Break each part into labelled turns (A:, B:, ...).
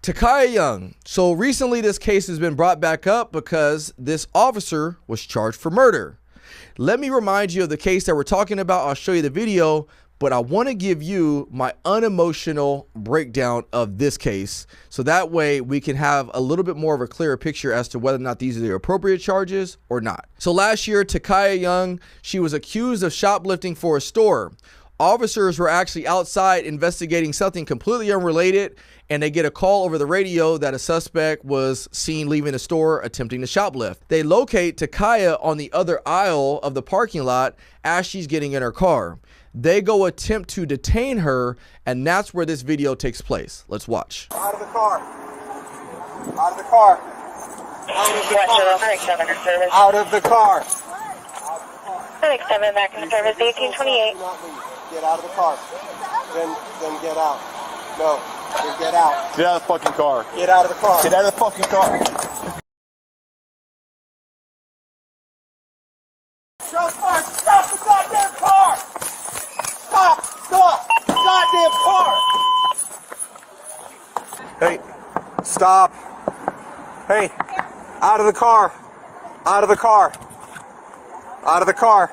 A: Takaya Young. So recently this case has been brought back up because this officer was charged for murder. Let me remind you of the case that we're talking about. I'll show you the video, but I want to give you my unemotional breakdown of this case. So that way we can have a little bit more of a clearer picture as to whether or not these are the appropriate charges or not. So last year, Takaya Young, she was accused of shoplifting for a store. Officers were actually outside investigating something completely unrelated, and they get a call over the radio that a suspect was seen leaving the store attempting to shoplift. They locate Takaya on the other aisle of the parking lot as she's getting in her car. They go attempt to detain her, and that's where this video takes place. Let's watch.
B: Out of the car. Out of the car. Out of the car. Out of the car.
C: 7 back in service, 1828.
B: Get out of the car. Then get out. No. Then get out.
D: Get out of the fucking car.
B: Get out of the car.
D: Get out of the fucking car.
B: Stop the goddamn car! Stop the goddamn car! Hey, stop. Hey, out of the car. Out of the car. Out of the car.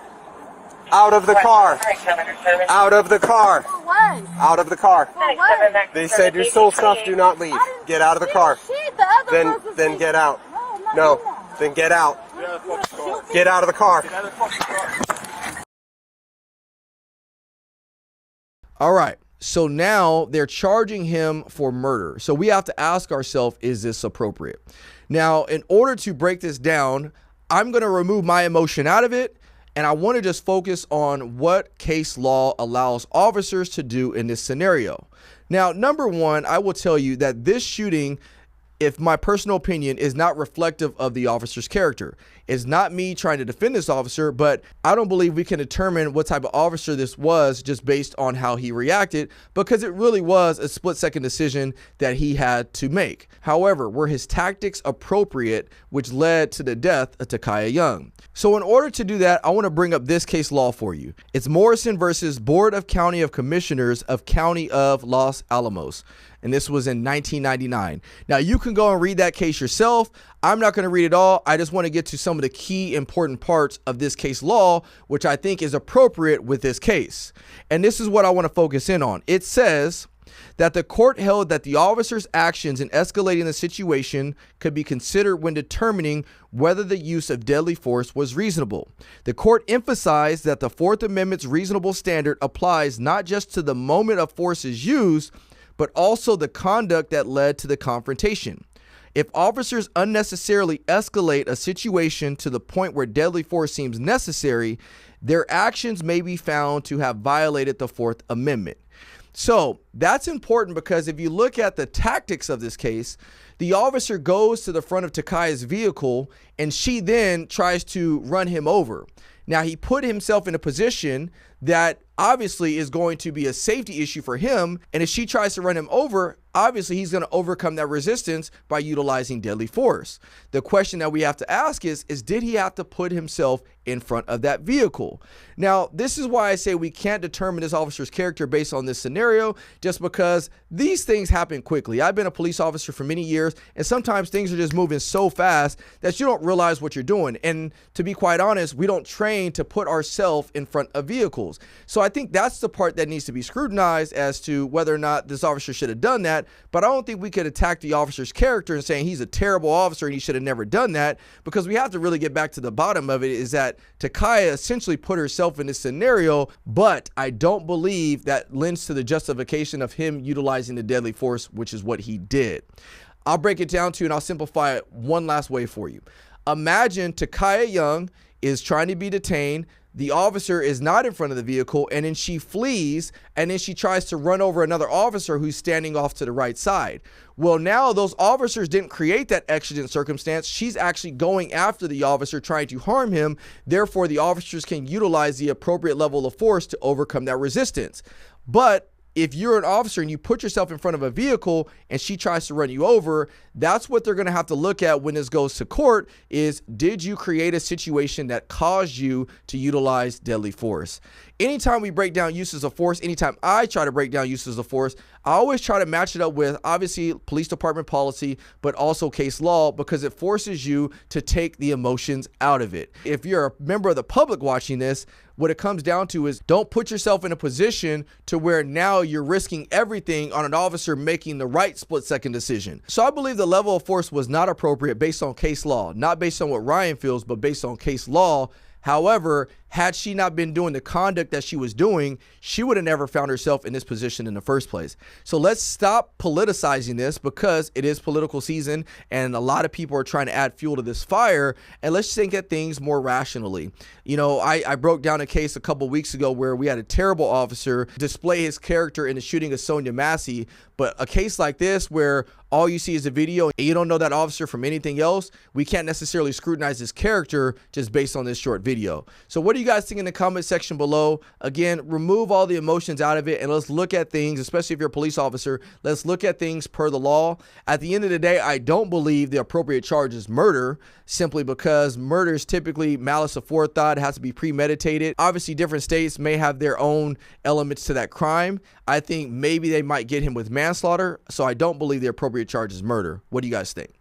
B: Out of the car. Out of the car. Out of the car. They said you're still stuff, do not leave. Get out of the car. Then get out. No, then get out. Get out of the car.
A: All right. So now they're charging him for murder. So we have to ask ourselves, is this appropriate? Now, in order to break this down, I'm going to remove my emotion out of it. And I want to just focus on what case law allows officers to do in this scenario. Now, number one, I will tell you that this shooting, if my personal opinion, is not reflective of the officer's character. It's not me trying to defend this officer, but I don't believe we can determine what type of officer this was just based on how he reacted, because it really was a split-second decision that he had to make. However, were his tactics appropriate, which led to the death of Takaya Young? So in order to do that, I want to bring up this case law for you. It's Morrison versus Board of County of Commissioners of County of Los Alamos. And this was in 1999. Now, you can go and read that case yourself. I'm not going to read it all. I just want to get to some of the key important parts of this case law, which I think is appropriate with this case. And this is what I want to focus in on. It says that the court held that the officer's actions in escalating the situation could be considered when determining whether the use of deadly force was reasonable. The court emphasized that the Fourth Amendment's reasonable standard applies not just to the moment of force is used, but also the conduct that led to the confrontation. If officers unnecessarily escalate a situation to the point where deadly force seems necessary, their actions may be found to have violated the Fourth Amendment. So that's important because if you look at the tactics of this case, the officer goes to the front of Takaya's vehicle and she then tries to run him over. Now, he put himself in a position that obviously is going to be a safety issue for him. And if she tries to run him over, obviously he's going to overcome that resistance by utilizing deadly force. The question that we have to ask is did he have to put himself in front of that vehicle? Now, this is why I say we can't determine this officer's character based on this scenario, just because these things happen quickly. I've been a police officer for many years, and sometimes things are just moving so fast that you don't realize what you're doing. And to be quite honest, we don't train to put ourselves in front of vehicles. So I think that's the part that needs to be scrutinized as to whether or not this officer should have done that. But I don't think we could attack the officer's character and saying he's a terrible officer and he should have never done that, because we have to really get back to the bottom of it, is that Takaya essentially put herself in this scenario, but I don't believe that lends to the justification of him utilizing the deadly force, which is what he did. I'll break it down to you and I'll simplify it one last way for you. Imagine Takaya Young is trying to be detained. The officer is not in front of the vehicle, and then she flees, and then she tries to run over another officer who's standing off to the right side. Well, now those officers didn't create that exigent circumstance. She's actually going after the officer, trying to harm him. Therefore, the officers can utilize the appropriate level of force to overcome that resistance. But if you're an officer and you put yourself in front of a vehicle and she tries to run you over, that's what they're going to have to look at when this goes to court is, did you create a situation that caused you to utilize deadly force? anytime we break down uses of force, anytime I try to break down uses of force, I always try to match it up with obviously police department policy, but also case law, because it forces you to take the emotions out of it. If you're a member of the public watching this, what it comes down to is don't put yourself in a position to where now you're risking everything on an officer making the right split-second decision. So I believe the level of force was not appropriate based on case law, not based on what Ryan feels, but based on case law. However, had she not been doing the conduct that she was doing, she would have never found herself in this position in the first place. So let's stop politicizing this, because it is political season and a lot of people are trying to add fuel to this fire, and let's think at things more rationally. You know, I broke down a case a couple weeks ago where we had a terrible officer display his character in the shooting of Sonia Massey, but a case like this where all you see is a video and you don't know that officer from anything else, we can't necessarily scrutinize his character just based on this short video. So what do you guys think in the comment section below? Again, remove all the emotions out of it and let's look at things, especially if you're a police officer, let's look at things per the law. At the end of the day, I don't believe the appropriate charge is murder, simply because murder is typically malice aforethought. It has to be premeditated. Obviously, different states may have their own elements to that crime. I think maybe they might get him with manslaughter, so I don't believe the appropriate charge is murder. What do you guys think?